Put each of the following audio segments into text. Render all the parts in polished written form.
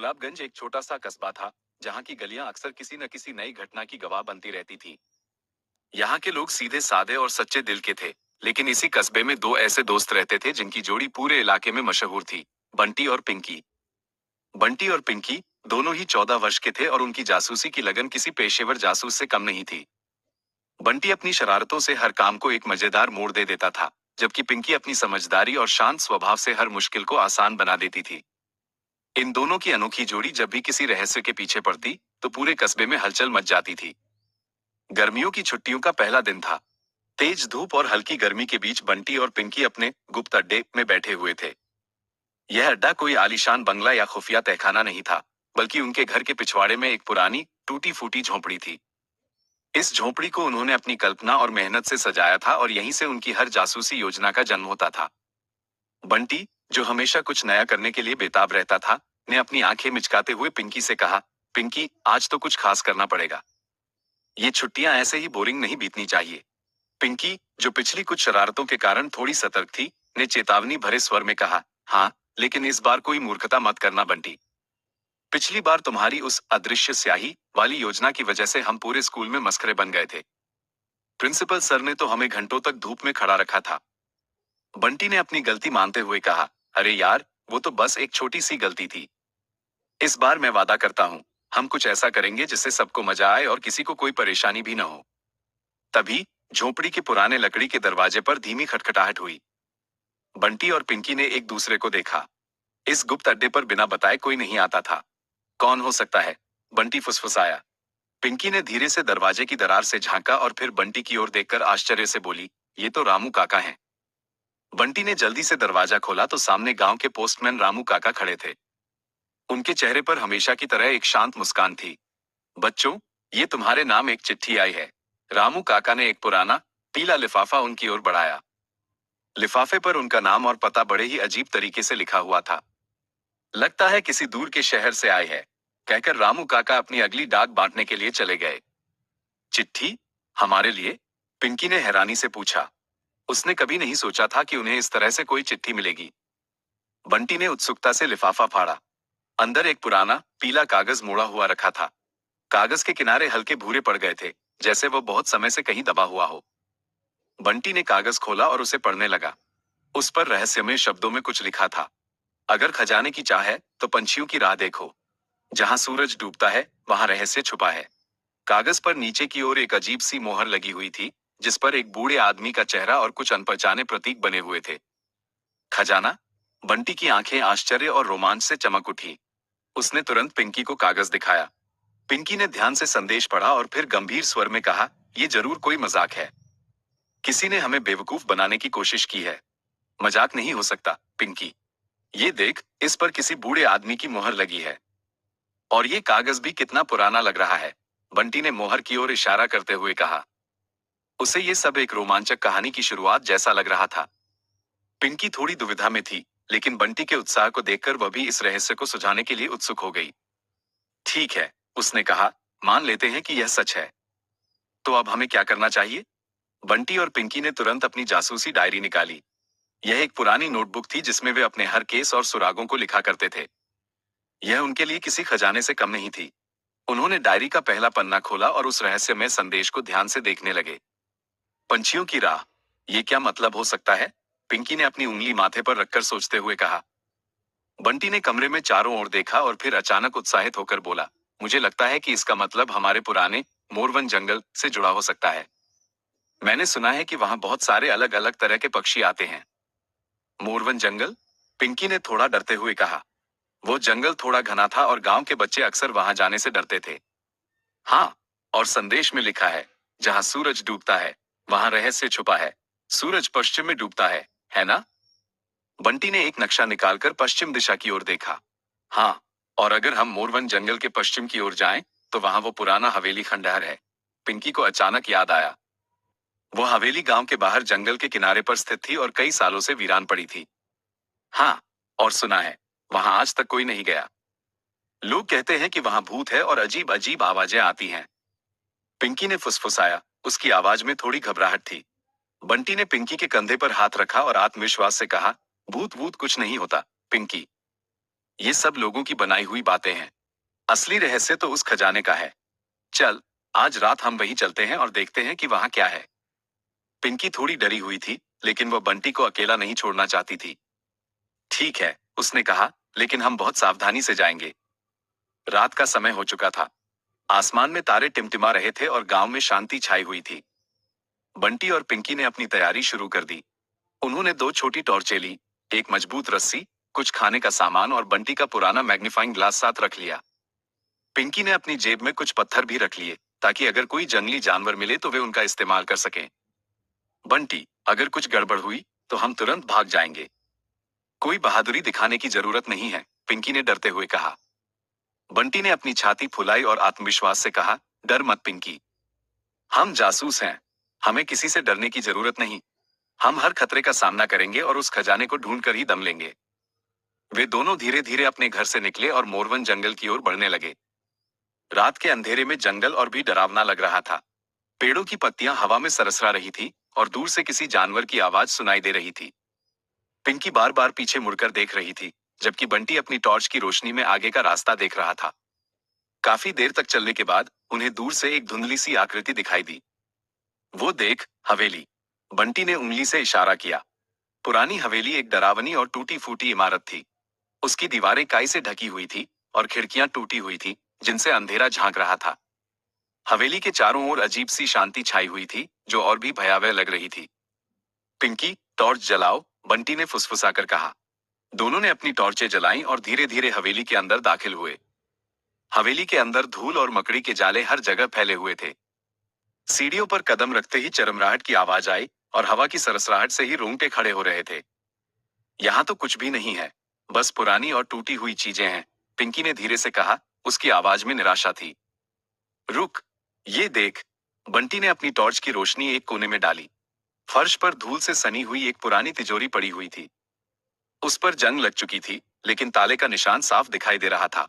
गुलाबगंज एक छोटा सा कस्बा था, जहाँ की गलियां अक्सर किसी न किसी नई घटना की गवाह बनती रहती थी। यहाँ के लोग सीधे साधे और सच्चे दिल के थे, लेकिन इसी कस्बे में दो ऐसे दोस्त रहते थे जिनकी जोड़ी पूरे इलाके में मशहूर थी। बंटी और पिंकी। बंटी और पिंकी दोनों ही 14 वर्ष के थे और उनकी जासूसी की लगन किसी पेशेवर जासूस से कम नहीं थी। बंटी अपनी शरारतों से हर काम को एक मजेदार मोड़ दे देता था, जबकि पिंकी अपनी समझदारी और शांत स्वभाव से हर मुश्किल को आसान बना देती थी। इन दोनों की अनोखी जोड़ी जब भी किसी रहस्य के पीछे पड़ती, तो पूरे कस्बे में हलचल मच जाती थी। गर्मियों की छुट्टियों का पहला दिन था। तेज धूप और हल्की गर्मी के बीच बंटी और पिंकी अपने गुप्त अड्डे में बैठे हुए थे। यह अड्डा कोई आलीशान बंगला या खुफिया तहखाना नहीं था, बल्कि उनके घर के पिछवाड़े में एक पुरानी टूटी फूटी झोंपड़ी थी। इस झोंपड़ी को उन्होंने अपनी कल्पना और मेहनत से सजाया था और यहीं से उनकी हर जासूसी योजना का जन्म होता था। बंटी, जो हमेशा कुछ नया करने के लिए बेताब रहता था, ने अपनी आंखें मिचकाते हुए पिंकी से कहा, पिंकी, आज तो कुछ खास करना पड़ेगा। ये छुट्टियां ऐसे ही बोरिंग नहीं बीतनी चाहिए। पिंकी, जो पिछली कुछ शरारतों के कारण थोड़ी सतर्क थी, ने चेतावनी भरे स्वर में कहा, हाँ, लेकिन इस बार कोई मूर्खता मत करना बंटी। पिछली बार तुम्हारी उस अदृश्य स्याही वाली योजना की वजह से हम पूरे स्कूल में मस्खरे बन गए थे। प्रिंसिपल सर ने तो हमें घंटों तक धूप में खड़ा रखा था। बंटी ने अपनी गलती मानते हुए कहा, अरे यार, वो तो बस एक छोटी सी गलती थी। इस बार मैं वादा करता हूँ, हम कुछ ऐसा करेंगे जिससे सबको मजा आए और किसी को कोई परेशानी भी न हो। तभी झोपड़ी के पुराने लकड़ी के दरवाजे पर धीमी खटखटाहट हुई। बंटी और पिंकी ने एक दूसरे को देखा। इस गुप्त अड्डे पर बिना बताए कोई नहीं आता था। कौन हो सकता है? बंटी फुसफुसाया। पिंकी ने धीरे से दरवाजे की दरार से झांका और फिर बंटी की ओर देखकर आश्चर्य से बोली, ये तो रामू काका हैं। बंटी ने जल्दी से दरवाजा खोला तो सामने गांव के पोस्टमैन रामू काका खड़े थे। उनके चेहरे पर हमेशा की तरह एक शांत मुस्कान थी। बच्चों, ये तुम्हारे नाम एक चिट्ठी आई है। रामू काका ने एक पुराना पीला लिफाफा उनकी ओर बढ़ाया। लिफाफे पर उनका नाम और पता बड़े ही अजीब तरीके से लिखा हुआ था। लगता है किसी दूर के शहर से आए है, कहकर रामू काका अपनी अगली डाक बांटने के लिए चले गए। चिट्ठी? हमारे लिए? पिंकी ने हैरानी से पूछा। उसने कभी नहीं सोचा था कि उन्हें इस तरह से कोई चिट्ठी मिलेगी। बंटी ने उत्सुकता से लिफाफा फाड़ा। अंदर एक पुराना पीला कागज मोड़ा हुआ रखा था। कागज के किनारे हल्के भूरे पड़ गए थे, जैसे वो बहुत समय से कहीं दबा हुआ हो। बंटी ने कागज खोला और उसे पढ़ने लगा। उस पर रहस्यमय शब्दों में कुछ लिखा था। अगर खजाने की चाह है, तो पंछियों की राह देखो। जहां सूरज डूबता है, वहां रहस्य छुपा है। कागज पर नीचे की ओर एक अजीब सी मोहर लगी हुई थी, जिस पर एक बूढ़े आदमी का चेहरा और कुछ अनपहचाने प्रतीक बने हुए थे। खजाना? बंटी की आंखें आश्चर्य और रोमांच से चमक उठी। उसने तुरंत पिंकी को कागज दिखाया। पिंकी ने ध्यान से संदेश पढ़ा और फिर गंभीर स्वर में कहा, यह जरूर कोई मजाक है। किसी ने हमें बेवकूफ बनाने की कोशिश की है। मजाक नहीं हो सकता, पिंकी। ये देख, इस पर किसी बूढ़े आदमी की मोहर लगी है। और ये कागज भी कितना पुराना लग रहा है। बंटी ने मोहर की ओर इशारा करते हुए कहा। उसे ये सब एक रोमांचक कहानी की शुरुआत जैसा लग रहा था। पिंकी थोड़ी दुविधा में थी, लेकिन बंटी के उत्साह को देखकर वह भी इस रहस्य को सुझाने के लिए उत्सुक हो गई। ठीक है, उसने कहा, मान लेते हैं कि यह सच है। तो अब हमें क्या करना चाहिए? बंटी और पिंकी ने तुरंत अपनी जासूसी डायरी निकाली। यह एक पुरानी नोटबुक थी जिसमें वे अपने हर केस और सुरागों को लिखा करते थे। यह उनके लिए किसी खजाने से कम नहीं थी। उन्होंने डायरी का पहला पन्ना खोला और उस रहस्यमय संदेश को ध्यान से देखने लगे। पंछियों की राह, ये क्या मतलब हो सकता है? पिंकी ने अपनी उंगली माथे पर रखकर सोचते हुए कहा। बंटी ने कमरे में चारों ओर देखा और फिर अचानक उत्साहित होकर बोला, मुझे लगता है कि इसका मतलब हमारे पुराने मोरवन जंगल से जुड़ा हो सकता है। मैंने सुना है कि वहां बहुत सारे अलग अलग तरह के पक्षी आते हैं। मोरवन जंगल? पिंकी ने थोड़ा डरते हुए कहा। वो जंगल थोड़ा घना था और गांव के बच्चे अक्सर वहां जाने से डरते थे। हाँ, और संदेश में लिखा है, जहां सूरज डूबता है, वहां रहस्य छुपा है। सूरज पश्चिम में डूबता है ना? बंटी ने एक नक्शा निकालकर पश्चिम दिशा की ओर देखा। हाँ, और अगर हम मोरवन जंगल के पश्चिम की ओर जाएं, तो वहां वो पुराना हवेली खंडहर है। पिंकी को अचानक याद आया। वो हवेली गांव के बाहर जंगल के किनारे पर स्थित थी और कई सालों से वीरान पड़ी थी। हाँ, और सुना है, वहां आज तक कोई नहीं गया। लोग कहते हैं कि वहां भूत है और अजीब अजीब आवाजें आती हैं। पिंकी ने फुसफुसाया, उसकी आवाज में थोड़ी घबराहट थी। बंटी ने पिंकी के कंधे पर हाथ रखा और आत्मविश्वास से कहा, भूत वूत कुछ नहीं होता, पिंकी। ये सब लोगों की बनाई हुई बातें हैं। असली रहस्य तो उस खजाने का है। चल, आज रात हम वहीं चलते हैं और देखते हैं कि वहां क्या है। पिंकी थोड़ी डरी हुई थी, लेकिन वह बंटी को अकेला नहीं छोड़ना चाहती थी। ठीक है, उसने कहा, लेकिन हम बहुत सावधानी से जाएंगे। रात का समय हो चुका था। आसमान में तारे टिमटिमा रहे थे और गांव में शांति छाई हुई थी। बंटी और पिंकी ने अपनी तैयारी शुरू कर दी। उन्होंने दो छोटी टॉर्चें ली, एक मजबूत रस्सी, कुछ खाने का सामान और बंटी का पुराना मैग्नीफाइंग ग्लास साथ रख लिया। पिंकी ने अपनी जेब में कुछ पत्थर भी रख लिए, ताकि अगर कोई जंगली जानवर मिले तो वे उनका इस्तेमाल कर सकें। बंटी, अगर कुछ गड़बड़ हुई तो हम तुरंत भाग जाएंगे। कोई बहादुरी दिखाने की जरूरत नहीं है, पिंकी ने डरते हुए कहा। बंटी ने अपनी छाती फुलाई और आत्मविश्वास से कहा, डर मत पिंकी। हम जासूस हैं। हमें किसी से डरने की जरूरत नहीं। हम हर खतरे का सामना करेंगे और उस खजाने को ढूंढ कर ही दम लेंगे। वे दोनों धीरे धीरे अपने घर से निकले और मोरवन जंगल की ओर बढ़ने लगे। रात के अंधेरे में जंगल और भी डरावना लग रहा था। पेड़ों की पत्तियां हवा में सरसरा रही थी और दूर से किसी जानवर की आवाज सुनाई दे रही थी। पिंकी बार बार पीछे मुड़कर देख रही थी, जबकि बंटी अपनी टॉर्च की रोशनी में आगे का रास्ता देख रहा था। काफी देर तक चलने के बाद उन्हें दूर से एक धुंधली सी आकृति दिखाई दी। वो देख, हवेली। बंटी ने उंगली से इशारा किया। पुरानी हवेली एक डरावनी और टूटी फूटी इमारत थी। उसकी दीवारें काई से ढकी हुई थी और खिड़कियां टूटी हुई थी, जिनसे अंधेरा झांक रहा था। हवेली के चारों ओर अजीब सी शांति छाई हुई थी, जो और भी भयावह लग रही थी। पिंकी, टॉर्च जलाओ, बंटी ने फुसफुसाकर कहा। दोनों ने अपनी टॉर्चें जलाईं और धीरे धीरे हवेली के अंदर दाखिल हुए। हवेली के अंदर धूल और मकड़ी के जाले हर जगह फैले हुए थे। सीढ़ियों पर कदम रखते ही चरमराहट की आवाज आई और हवा की सरसराहट से ही रोंगटे खड़े हो रहे थे। यहाँ तो कुछ भी नहीं है, बस पुरानी और टूटी हुई चीजें हैं, पिंकी ने धीरे से कहा, उसकी आवाज में निराशा थी। रुक, ये देख। बंटी ने अपनी टॉर्च की रोशनी एक कोने में डाली। फर्श पर धूल से सनी हुई एक पुरानी तिजोरी पड़ी हुई थी। उस पर जंग लग चुकी थी, लेकिन ताले का निशान साफ दिखाई दे रहा था।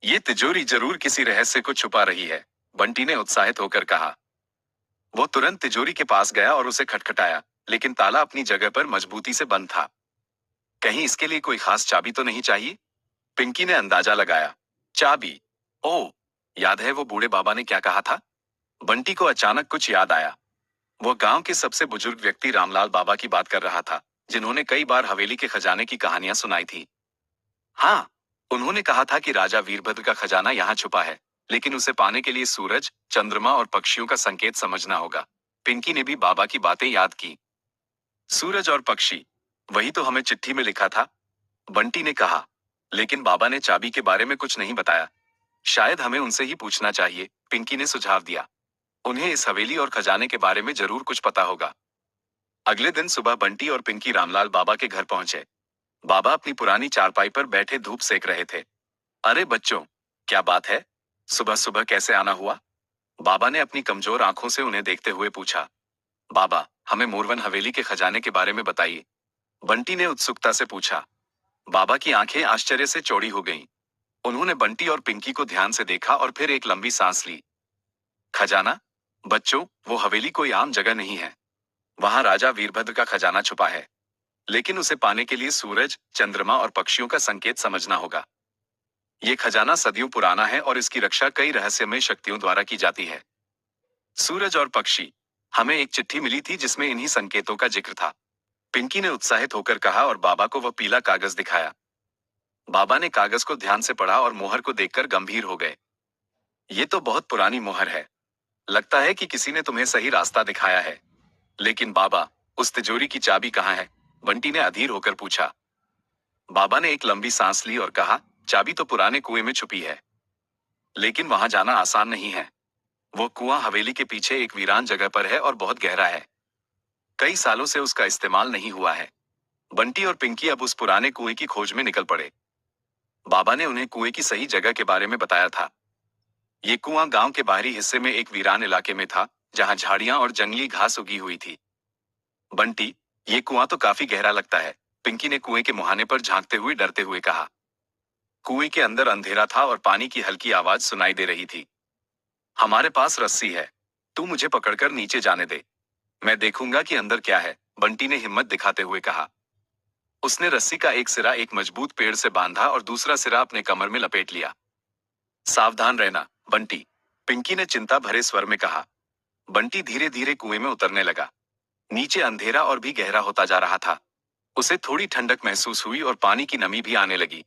ये तिजोरी जरूर किसी रहस्य को छुपा रही है, बंटी ने उत्साहित होकर कहा। वो तुरंत तिजोरी के पास गया और उसे खटखटाया, लेकिन ताला अपनी जगह पर मजबूती से बंद था। कहीं इसके लिए कोई खास चाबी तो नहीं चाहिए? पिंकी ने अंदाजा लगाया। चाबी? ओह, याद है वो बूढ़े बाबा ने क्या कहा था? बंटी को अचानक कुछ याद आया। वो गांव के सबसे बुजुर्ग व्यक्ति रामलाल बाबा की बात कर रहा था, जिन्होंने कई बार हवेली के खजाने की कहानियां सुनाई थी। हाँ, उन्होंने कहा था कि राजा वीरभद्र का खजाना यहाँ छुपा है, लेकिन उसे पाने के लिए सूरज, चंद्रमा और पक्षियों का संकेत समझना होगा। पिंकी ने भी बाबा की बातें याद की। सूरज और पक्षी, वही तो हमें चिट्ठी में लिखा था, बंटी ने कहा। लेकिन बाबा ने चाबी के बारे में कुछ नहीं बताया। शायद हमें उनसे ही पूछना चाहिए, पिंकी ने सुझाव दिया। उन्हें इस हवेली और खजाने के बारे में जरूर कुछ पता होगा। अगले दिन सुबह बंटी और पिंकी रामलाल बाबा के घर पहुंचे। बाबा अपनी पुरानी चारपाई पर बैठे धूप सेक रहे थे। अरे बच्चों, क्या बात है? सुबह सुबह कैसे आना हुआ? बाबा ने अपनी कमजोर आंखों से उन्हें देखते हुए पूछा। बाबा, हमें मोरवन हवेली के खजाने के बारे में बताइए, बंटी ने उत्सुकता से पूछा। बाबा की आंखें आश्चर्य से चौड़ी हो गईं। उन्होंने बंटी और पिंकी को ध्यान से देखा और फिर एक लंबी सांस ली। खजाना? बच्चों, वो हवेली कोई आम जगह नहीं है। वहां राजा वीरभद्र का खजाना छुपा है, लेकिन उसे पाने के लिए सूरज, चंद्रमा और पक्षियों का संकेत समझना होगा। ये खजाना सदियों पुराना है और इसकी रक्षा कई रहस्यमय शक्तियों द्वारा की जाती है। सूरज और पक्षी, हमें एक चिट्ठी मिली थी जिसमें इन्हीं संकेतों का जिक्र था, पिंकी ने उत्साहित होकर कहा और बाबा को वह पीला कागज दिखाया। बाबा ने कागज को ध्यान से पढ़ा और मोहर को देखकर गंभीर हो गए। ये तो बहुत पुरानी मोहर है। लगता है कि किसी ने तुम्हें सही रास्ता दिखाया है। लेकिन बाबा, उस तिजोरी की चाबी कहाँ है? बंटी ने अधीर होकर पूछा। बाबा ने एक लंबी सांस ली और कहा, चाबी तो पुराने कुएं में छुपी है, लेकिन वहां जाना आसान नहीं है। वो कुआं हवेली के पीछे एक वीरान जगह पर है और बहुत गहरा है। कई सालों से उसका इस्तेमाल नहीं हुआ है। बंटी और पिंकी अब उस पुराने कुएं की खोज में निकल पड़े। बाबा ने उन्हें कुएं की सही जगह के बारे में बताया था। ये कुआं गांव के बाहरी हिस्से में एक वीरान इलाके में था, जहां झाड़ियां और जंगली घास उगी हुई थी। बंटी, ये कुआं तो काफी गहरा लगता है, पिंकी ने कुएं के मुहाने पर झांकते हुए डरते हुए कहा। कुएं के अंदर अंधेरा था और पानी की हल्की आवाज सुनाई दे रही थी। हमारे पास रस्सी है, तू मुझे पकड़कर नीचे जाने दे। मैं देखूंगा कि अंदर क्या है, बंटी ने हिम्मत दिखाते हुए कहा। उसने रस्सी का एक सिरा एक मजबूत पेड़ से बांधा और दूसरा सिरा अपने कमर में लपेट लिया। सावधान रहना, बंटी, पिंकी ने चिंता भरे स्वर में कहा। बंटी धीरे धीरे कुएं में उतरने लगा। नीचे अंधेरा और भी गहरा होता जा रहा था। उसे थोड़ी ठंडक महसूस हुई और पानी की नमी भी आने लगी।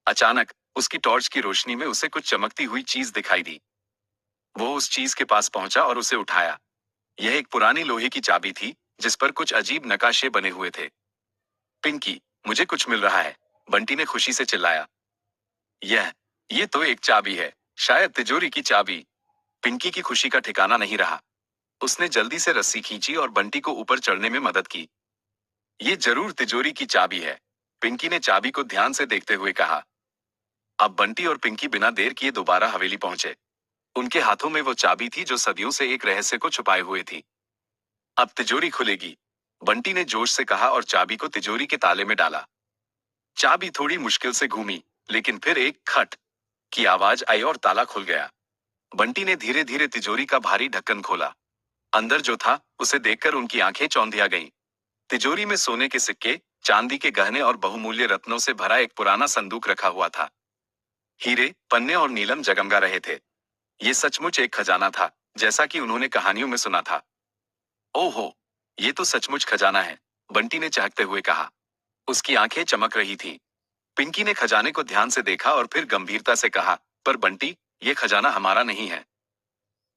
अचानक उसकी टॉर्च की रोशनी में उसे कुछ चमकती हुई चीज दिखाई दी। वो उस चीज के पास पहुंचा और उसे उठाया। यह एक पुरानी लोहे की चाबी थी, जिस पर कुछ अजीब नकाशे बने हुए थे। पिंकी, मुझे कुछ मिल रहा है, बंटी ने खुशी से चिल्लाया। यह ये तो एक चाबी है, शायद तिजोरी की चाबी। पिंकी की खुशी का ठिकाना नहीं रहा। उसने जल्दी से रस्सी खींची और बंटी को ऊपर चढ़ने में मदद की। ये जरूर तिजोरी की चाबी है, पिंकी ने चाबी को ध्यान से देखते हुए कहा। अब बंटी और पिंकी बिना देर किए दोबारा हवेली पहुंचे। उनके हाथों में वो चाबी थी जो सदियों से एक रहस्य को छुपाए हुए थी। अब तिजोरी खुलेगी, बंटी ने जोश से कहा और चाबी को तिजोरी के ताले में डाला। चाबी थोड़ी मुश्किल से घूमी, लेकिन फिर एक खट की आवाज आई और ताला खुल गया। बंटी ने धीरे धीरे तिजोरी का भारी ढक्कन खोला। अंदर जो था उसे देखकर उनकी आंखें चौंधिया गईं। तिजोरी में सोने के सिक्के, चांदी के गहने और बहुमूल्य रत्नों से भरा एक पुराना संदूक रखा हुआ था। हीरे, पन्ने और नीलम जगमगा रहे थे। ये सचमुच एक खजाना था, जैसा कि उन्होंने कहानियों में सुना था। ओहो, ये तो सचमुच खजाना है, बंटी ने चहकते हुए कहा। उसकी आंखें चमक रही थी। पिंकी ने खजाने को ध्यान से देखा और फिर गंभीरता से कहा, पर बंटी, ये खजाना हमारा नहीं है।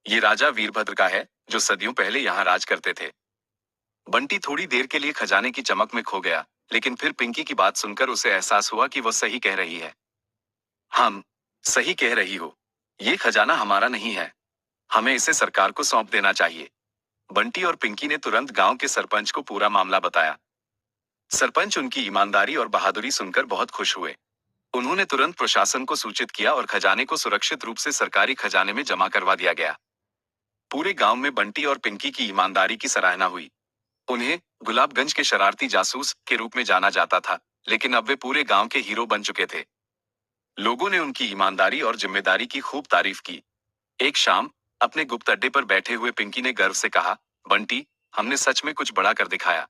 ये राजा वीरभद्र का है, जो सदियों पहले यहाँ राज करते थे। बंटी थोड़ी देर के लिए खजाने की चमक में खो गया, लेकिन फिर पिंकी की बात सुनकर उसे एहसास हुआ कि वह सही कह रही है। हम सही कह रही हो, ये खजाना हमारा नहीं है। हमें इसे सरकार को सौंप देना चाहिए। बंटी और पिंकी ने तुरंत गांव के सरपंच को पूरा मामला बताया। सरपंच उनकी ईमानदारी और बहादुरी सुनकर बहुत खुश हुए। उन्होंने तुरंत प्रशासन को सूचित किया और खजाने को सुरक्षित रूप से सरकारी खजाने में जमा करवा दिया गया। पूरे गांव में बंटी और पिंकी की ईमानदारी की सराहना हुई। उन्हें गुलाबगंज के शरारती जासूस के रूप में जाना जाता था, लेकिन अब वे पूरे गांव के हीरो बन चुके थे। लोगों ने उनकी ईमानदारी और जिम्मेदारी की खूब तारीफ की। एक शाम अपने गुप्त अड्डे पर बैठे हुए पिंकी ने गर्व से कहा, बंटी, हमने सच में कुछ बड़ा कर दिखाया।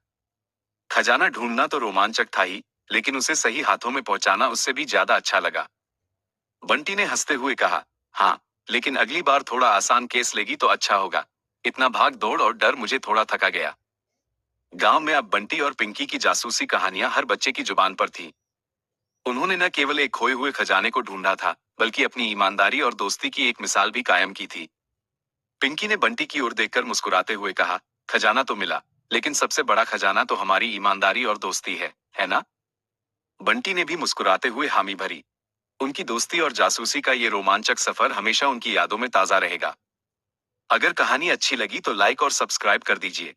खजाना ढूंढना तो रोमांचक था ही, लेकिन उसे सही हाथों में पहुंचाना उससे भी ज्यादा अच्छा लगा। बंटी ने हंसते हुए कहा, हाँ, लेकिन अगली बार थोड़ा आसान केस लेगी तो अच्छा होगा। इतना भाग दौड़ और डर मुझे थोड़ा थका गया। गांव में अब बंटी और पिंकी की जासूसी कहानियां हर बच्चे की जुबान पर थी। उन्होंने न केवल एक खोए हुए खजाने को ढूंढा था, बल्कि अपनी ईमानदारी और दोस्ती की एक मिसाल भी कायम की थी। पिंकी ने बंटी की ओर देखकर मुस्कुराते हुए कहा, खजाना तो मिला, लेकिन सबसे बड़ा खजाना तो हमारी ईमानदारी और दोस्ती है ना? बंटी ने भी मुस्कुराते हुए हामी भरी। उनकी दोस्ती और जासूसी का ये रोमांचक सफर हमेशा उनकी यादों में ताजा रहेगा। अगर कहानी अच्छी लगी तो लाइक और सब्सक्राइब कर दीजिए।